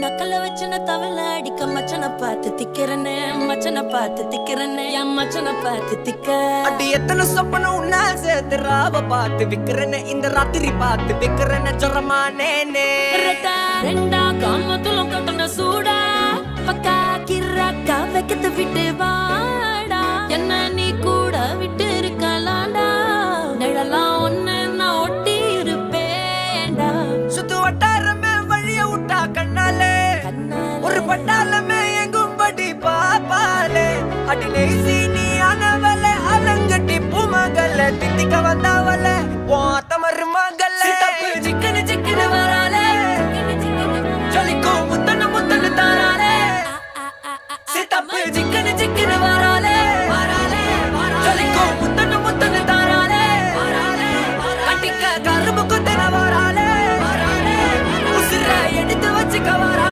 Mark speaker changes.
Speaker 1: நக்கல வச்சன தவள அடிக்க மச்சனை பார்த்து திக்கிறனே மச்சனை பார்த்து திக்கிறனே என் மச்சனை பார்த்து திக்க
Speaker 2: அடி எத்தனை சொப்பன உன்னா சேர்த்து ராவ பார்த்து விக்கிறனே இந்த ராத்திரி பார்த்து விக்கிறனே ஜொரமானே
Speaker 1: ரெண்டா காமத்துல கட்டண சூடா பக்கா கிராக்கா வைக்கத்து விட்டு வாடா என்ன நீ கூட விட்டு இருக்கலாண்டா நிழலாம் ஒன்னு நான் ஒட்டி இருப்பேன்டா
Speaker 2: சுத்து வட்டாரமே வழிய விட்டா கண்ணாலே ஒரு பட்டாளமே எங்கும்படி பாப்பாலே அடி நெய்சி நீ ஆனவளே அலங்கட்டி பூமகள தித்திக்க வந்தாவள